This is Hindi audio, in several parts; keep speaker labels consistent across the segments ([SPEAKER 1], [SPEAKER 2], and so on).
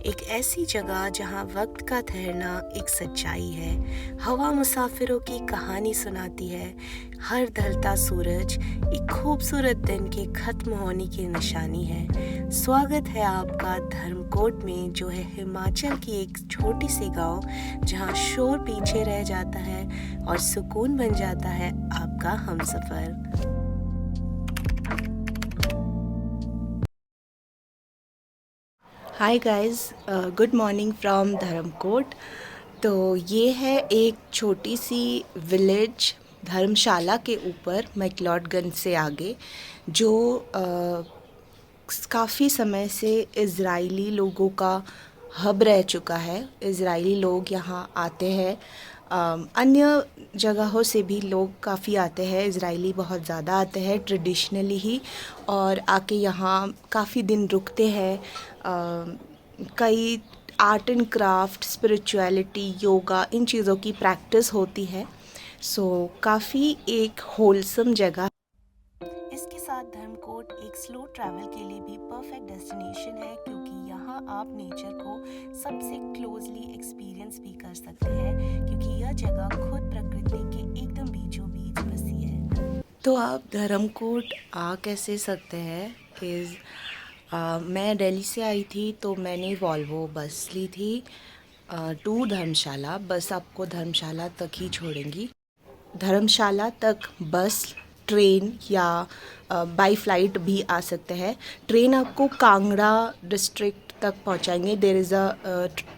[SPEAKER 1] एक ऐसी जगह जहाँ वक्त का ठहरना एक सच्चाई है। हवा मुसाफिरों की कहानी सुनाती है। हर ढलता सूरज एक खूबसूरत दिन के खत्म होने की निशानी है। स्वागत है आपका धर्मकोट में, जो है हिमाचल की एक छोटी सी गांव, जहाँ शोर पीछे रह जाता है और सुकून बन जाता है आपका Humsafar. Hi guys, good morning from Dharamkot. तो ये है एक छोटी सी विलेज धर्मशाला के ऊपर मैक्लोडगंज से आगे, जो काफ़ी समय से इज़राइली लोगों का हब रह चुका है। इज़राइली लोग यहाँ आते हैं, अन्य जगहों से भी लोग काफ़ी आते हैं। इज़राइली बहुत ज़्यादा आते हैं ट्रेडिशनली ही, और आके यहाँ काफ़ी दिन रुकते हैं। कई art and craft, spirituality, yoga, इन चीज़ों की प्रैक्टिस होती है। सो काफ़ी एक होलसम जगह। इसके साथ धर्मकोट एक स्लो ट्रैवल के लिए भी परफेक्ट डेस्टिनेशन है, क्योंकि यहाँ आप नेचर को सबसे क्लोजली एक्सपीरियंस भी कर सकते हैं, क्योंकि यह जगह खुद प्रकृति के एकदम बीचों बीच बसी है। तो आप धर्मकोट आ कैसे सकते हैं? मैं दिल्ली से आई थी, तो मैंने वॉल्वो बस ली थी टू धर्मशाला। बस आपको धर्मशाला तक ही छोड़ेंगी। धर्मशाला तक बस, ट्रेन या बाई फ्लाइट भी आ सकते हैं। ट्रेन आपको कांगड़ा डिस्ट्रिक्ट तक पहुंचाएंगे। There is a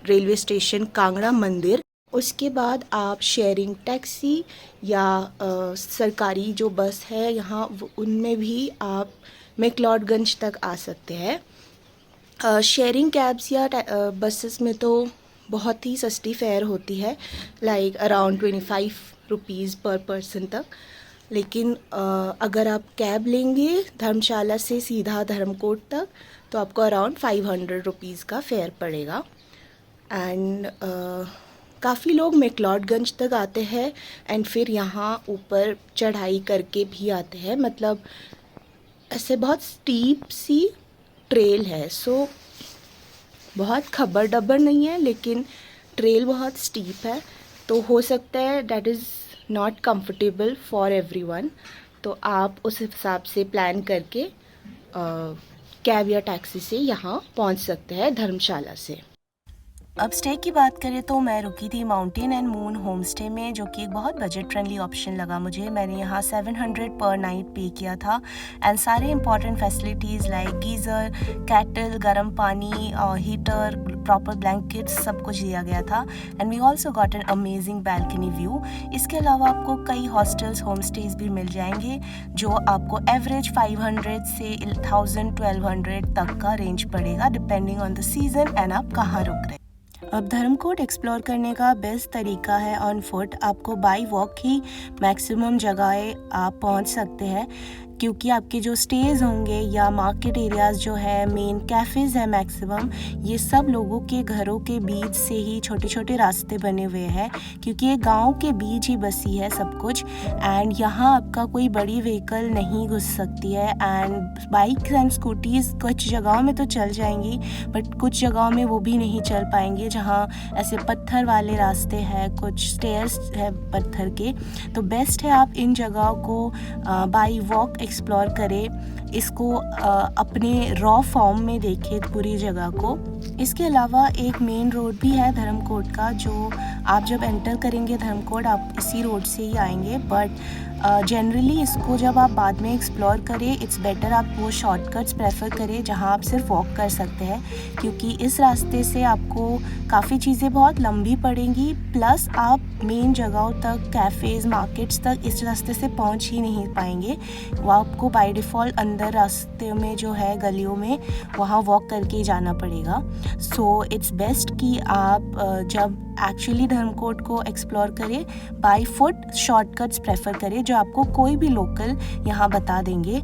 [SPEAKER 1] railway station Kangra Mandir. उसके बाद आप शेयरिंग टैक्सी या सरकारी जो बस है यहाँ, उनमें भी आप मैक्लोडगंज तक आ सकते हैं। शेयरिंग कैब्स या बसेस में तो बहुत ही सस्ती फेयर होती है, लाइक अराउंड 25 रुपीज़ पर पर्सन तक। लेकिन अगर आप कैब लेंगे धर्मशाला से सीधा धर्मकोट तक, तो आपको अराउंड 500 रुपीज़ का फेयर पड़ेगा। एंड काफ़ी लोग मैक्लोडगंज तक आते हैं एंड फिर यहाँ ऊपर चढ़ाई करके भी आते हैं। मतलब ऐसे बहुत स्टीप सी ट्रेल है। सो बहुत खबर डबर नहीं है, लेकिन ट्रेल बहुत स्टीप है, तो हो सकता है that is not comfortable for everyone. तो आप उस हिसाब से प्लान करके कैब या टैक्सी से यहाँ पहुँच सकते हैं धर्मशाला से। अब स्टे की बात करें तो मैं रुकी थी mountain and moon home stay में, जो कि एक बहुत बजट फ्रेंडली ऑप्शन लगा मुझे। मैंने यहाँ 700 पर नाइट पे किया था एंड सारे important facilities like geyser, cattle, गर्म पानी, हीटर, प्रॉपर ब्लैंकेट्स, सब कुछ दिया गया था। And we also got an amazing balcony view. इसके अलावा आपको कई हॉस्टल्स, होम स्टेज भी मिल जाएंगे, जो आपको एवरेज 500 से 1000-1200 तक का रेंज पड़ेगा, depending on the season and आप कहाँ रुक रहे। अब धर्मकोट एक्सप्लोर करने का बेस्ट तरीका है ऑन फुट। आपको बाई वॉक ही मैक्सिमम जगहें आप पहुंच सकते हैं, क्योंकि आपके जो स्टेज होंगे या मार्केट एरियाज़ जो है, मेन कैफ़ेज़ है मैक्सिमम, ये सब लोगों के घरों के बीच से ही छोटे छोटे रास्ते बने हुए हैं, क्योंकि ये गांव के बीच ही बसी है सब कुछ। एंड यहाँ आपका कोई बड़ी व्हीकल नहीं घुस सकती है। एंड बाइक्स एंड स्कूटीज़ कुछ जगहों में तो चल जाएंगी, बट कुछ जगहों में वो भी नहीं चल पाएंगे, जहाँ ऐसे पत्थर वाले रास्ते हैं, कुछ स्टेयर्स है पत्थर के। तो बेस्ट है आप इन जगहों को बाई वॉक एक्सप्लोर करें, इसको अपने रॉ फॉर्म में देखें पूरी जगह को। इसके अलावा एक मेन रोड भी है धर्मकोट का, जो आप जब एंटर करेंगे धर्मकोट, आप इसी रोड से ही आएंगे। बट जनरली इसको जब आप बाद में एक्सप्लोर करें, इट्स बेटर आप वो शॉर्टकट्स प्रेफर करें जहां आप सिर्फ वॉक कर सकते हैं, क्योंकि इस रास्ते से आपको काफ़ी चीज़ें बहुत लंबी पड़ेंगी, प्लस आप मेन जगहों तक, कैफ़ेज़, मार्केट्स तक इस रास्ते से पहुंच ही नहीं पाएंगे। वो आपको बाय डिफ़ॉल्ट अंदर रास्ते में जो है गलियों में, वहाँ वॉक करके ही जाना पड़ेगा। सो इट्स बेस्ट कि आप जब एक्चुअली धर्मकोट को एक्सप्लोर करें, बाय फुट शॉर्टकट्स प्रेफर करें, जो आपको कोई भी लोकल यहाँ बता देंगे।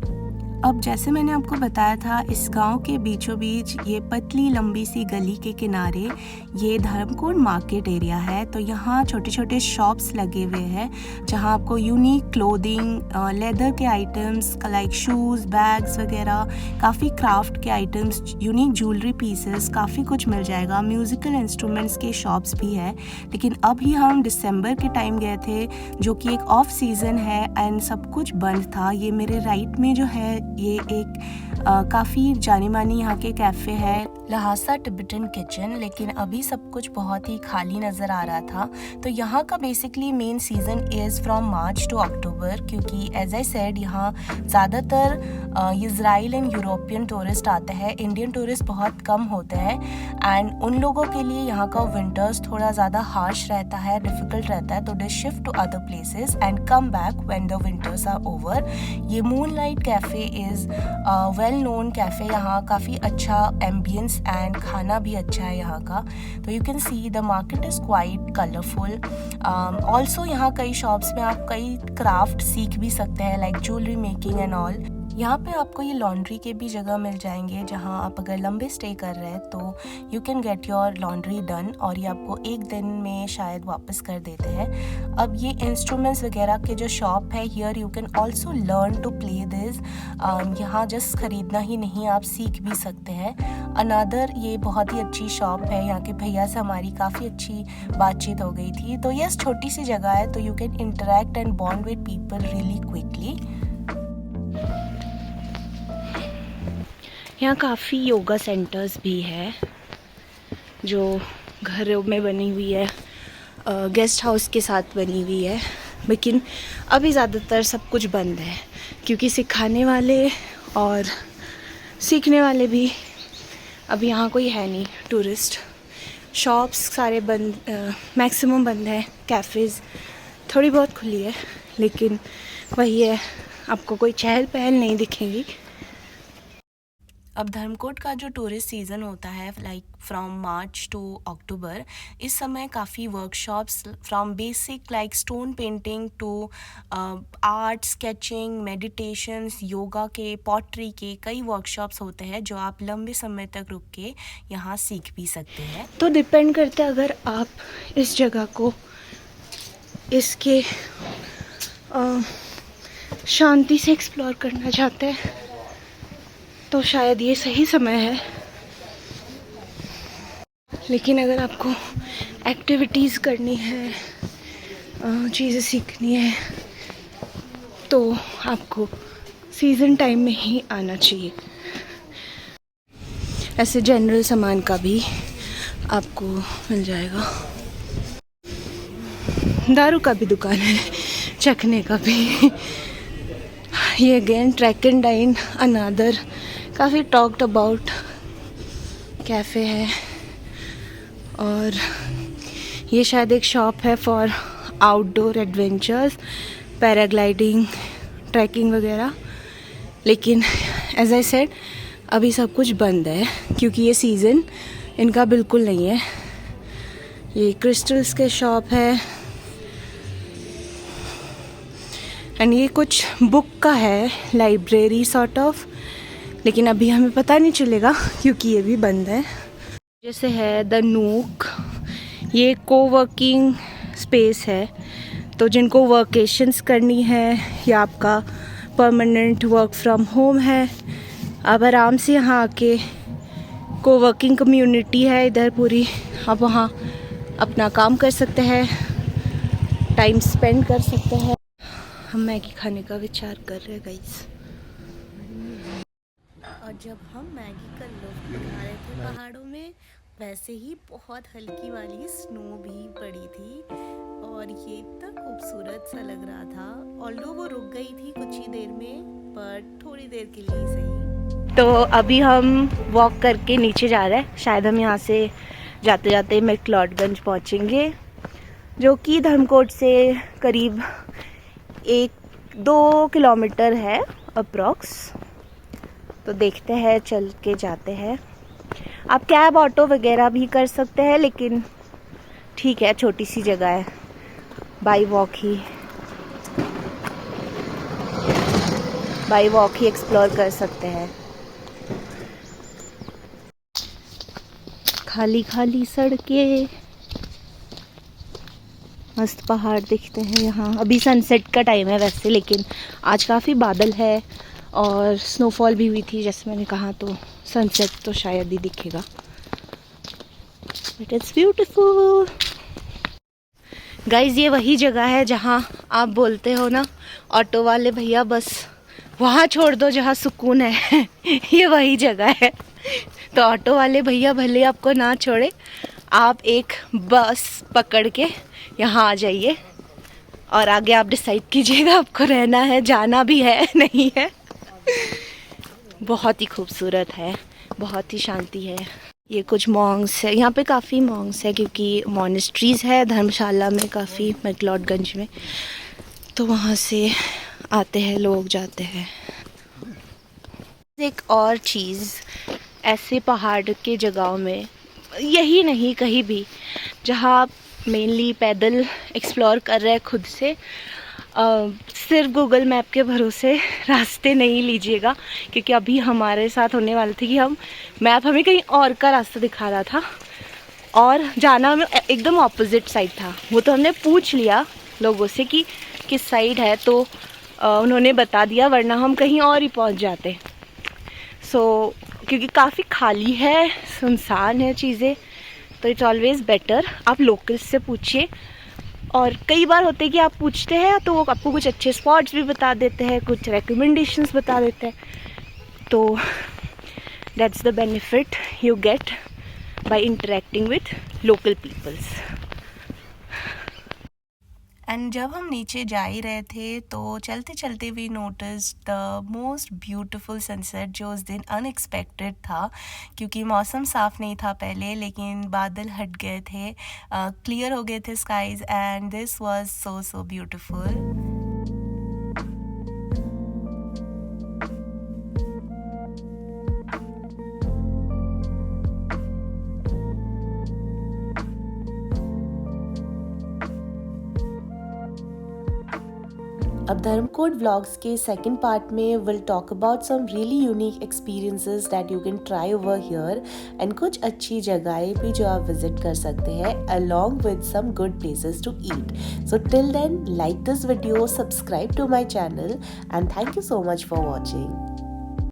[SPEAKER 1] अब जैसे मैंने आपको बताया था, इस गांव के बीचों बीच ये पतली लंबी सी गली के किनारे ये धर्मकोट मार्केट एरिया है। तो यहाँ छोटे छोटे शॉप्स लगे हुए हैं जहाँ आपको यूनिक क्लोथिंग, लेदर के आइटम्स लाइक शूज़, बैग्स वगैरह, काफ़ी क्राफ्ट के आइटम्स, यूनिक ज्वेलरी पीसेस, काफ़ी कुछ मिल जाएगा। म्यूज़िकल इंस्ट्रूमेंट्स के शॉप्स भी है। लेकिन अभी हम दिसंबर के टाइम गए थे जो कि एक ऑफ सीज़न है एंड सब कुछ बंद था। ये मेरे राइट में जो है ये एक काफ़ी जानी मानी यहाँ के कैफ़े है, लहासा टिबेटन किचन, लेकिन अभी सब कुछ बहुत ही खाली नज़र आ रहा था। तो यहाँ का basically main season is from March to October, क्योंकि एज आई सेड यहाँ ज़्यादातर इज़राइल एंड यूरोपियन टूरिस्ट आते हैं, इंडियन टूरिस्ट बहुत कम होते हैं। एंड उन लोगों के लिए यहाँ का विंटर्स थोड़ा ज़्यादा हार्श रहता है, डिफ़िकल्ट रहता है, तो they shift to other places and come back when the winters are over. ये moonlight cafe is well known cafe. यहाँ काफ़ी अच्छा एम्बियंस एंड खाना भी अच्छा है यहाँ का। तो you can see the market is quite colourful. Also यहाँ कई शॉप्स में आप कई क्राफ्ट सीख भी सकते हैं like jewellery making and all. यहाँ पे आपको ये लॉन्ड्री के भी जगह मिल जाएंगे जहाँ आप अगर लंबे स्टे कर रहे हैं तो you can get your laundry done, और ये आपको एक दिन में शायद वापस कर देते हैं। अब ये इंस्ट्रूमेंट्स वगैरह के जो शॉप है, here you can also learn to play this. यहाँ जस्ट ख़रीदना ही नहीं, आप सीख भी सकते हैं। अनदर ये बहुत ही अच्छी शॉप है, यहाँ के भैया से हमारी काफ़ी अच्छी बातचीत हो गई थी। तो यस, छोटी सी जगह है तो you can interact and bond with people really quickly. यहाँ काफ़ी योगा सेंटर्स भी है जो घरों में बनी हुई है, गेस्ट हाउस के साथ बनी हुई है। लेकिन अभी ज़्यादातर सब कुछ बंद है क्योंकि सिखाने वाले और सीखने वाले भी अभी यहाँ कोई है नहीं। टूरिस्ट शॉप्स सारे बंद, मैक्सिमम बंद है। कैफ़ेज़ थोड़ी बहुत खुली है, लेकिन वही है, आपको कोई चहल पहल नहीं दिखेगी। अब धर्मकोट का जो टूरिस्ट सीज़न होता है like from March to October, इस समय काफ़ी workshops from basic like stone painting to art, sketching, meditations, yoga के, पॉटरी के कई वर्कशॉप्स होते हैं जो आप लंबे समय तक रुक के यहाँ सीख भी सकते हैं। तो डिपेंड करता है, अगर आप इस जगह को इसके शांति से एक्सप्लोर करना चाहते हैं तो शायद ये सही समय है। लेकिन अगर आपको एक्टिविटीज़ करनी है, चीज़ें सीखनी है, तो आपको सीज़न टाइम में ही आना चाहिए। ऐसे जनरल सामान का भी आपको मिल जाएगा, दारू का भी दुकान है, चखने का भी। ये again track and dine, another काफ़ी टॉक्ड अबाउट कैफ़े है। और ये शायद एक शॉप है for outdoor adventures, paragliding, trekking वगैरह। लेकिन एज आई सेड अभी सब कुछ बंद है क्योंकि ये सीज़न इनका बिल्कुल नहीं है। ये क्रिस्टल्स के शॉप है एंड ये कुछ बुक का है, लाइब्रेरी सॉर्ट ऑफ, लेकिन अभी हमें पता नहीं चलेगा क्योंकि ये भी बंद है। जैसे है द नूक, ये कोवर्किंग स्पेस है, तो जिनको वर्केशंस करनी है या आपका परमानेंट वर्क फ्रॉम होम है, आप आराम से यहाँ आके, कोवर्किंग कम्युनिटी है इधर पूरी, आप वहाँ अपना काम कर सकते हैं, टाइम स्पेंड कर सकते हैं। हम मैगी खाने का विचार कर रहे हैं गाइस। और जब हम मैगी का लुत्फ उठा रहे थे पहाड़ों में, वैसे ही बहुत हल्की वाली स्नो भी पड़ी थी और ये इतना खूबसूरत सा लग रहा था। ऑल्दो वो रुक गई थी कुछ ही देर में, पर थोड़ी देर के लिए सही। तो अभी हम वॉक करके नीचे जा रहे हैं। शायद हम यहाँ से जाते जाते मैक्लोडगंज पहुँचेंगे, जो कि धर्मकोट से करीब 1-2 किलोमीटर है अप्रॉक्स। तो देखते हैं, चल के जाते हैं। आप कैब, ऑटो वगैरह भी कर सकते हैं, लेकिन ठीक है, छोटी सी जगह है, by walk he. By walk he explore कर सकते हैं। खाली खाली सड़कें, मस्त पहाड़ दिखते हैं यहाँ। अभी सनसेट का टाइम है वैसे, लेकिन आज काफ़ी बादल है और स्नोफॉल भी हुई थी जैसे मैंने कहा, तो सनसेट तो शायद ही दिखेगा। It is beautiful guys. ये वही जगह है जहाँ आप बोलते हो ना ऑटो वाले भैया बस वहाँ छोड़ दो जहाँ सुकून है। ये वही जगह है। तो ऑटो वाले भैया भले आपको ना छोड़े, आप एक बस पकड़ के यहाँ आ जाइए और आगे आप डिसाइड कीजिएगा आपको रहना है, जाना भी है नहीं है। बहुत ही खूबसूरत है, बहुत ही शांति है। ये कुछ मॉन्ग्स है, यहाँ पे काफ़ी मॉन्ग्स है क्योंकि मॉनेस्ट्रीज़ है धर्मशाला में काफ़ी, मैक्लोडगंज में, तो वहाँ से आते हैं लोग, जाते हैं। एक और चीज़, ऐसे पहाड़ के जगहों में, यही नहीं कहीं भी जहाँ आप मेनली पैदल एक्सप्लोर कर रहे हैं खुद से, सिर्फ गूगल मैप के भरोसे रास्ते नहीं लीजिएगा, क्योंकि अभी हमारे साथ होने वाला था कि मैप हमें कहीं और का रास्ता दिखा रहा था और जाना हमें एकदम ऑपोजिट साइड था। वो तो हमने पूछ लिया लोगों से कि किस साइड है, तो उन्होंने बता दिया, वरना हम कहीं और ही पहुंच जाते। क्योंकि काफ़ी खाली है, सुनसान है चीज़ें, तो इट्स ऑलवेज़ बेटर आप लोकल्स से पूछिए। और कई बार होते हैं कि आप पूछते हैं तो वो आपको कुछ अच्छे स्पॉट्स भी बता देते हैं, कुछ रिकमेंडेशंस बता देते हैं, तो that's the benefit you get by interacting with local peoples. And जब हम नीचे जा ही रहे थे तो चलते चलते we notice the most beautiful sunset, जो उस दिन अनएक्सपेक्टेड था क्योंकि मौसम साफ़ नहीं था पहले, लेकिन बादल हट गए थे, क्लियर हो गए थे skies, and this was so beautiful. अब धर्मकोट व्लॉग्स के सेकंड पार्ट में will talk about some really unique experiences that you can try over here, and कुछ अच्छी जगहें भी जो आप विजिट कर सकते हैं along with some good places to eat. So till then, like this video, subscribe to my channel, and thank you so much for watching.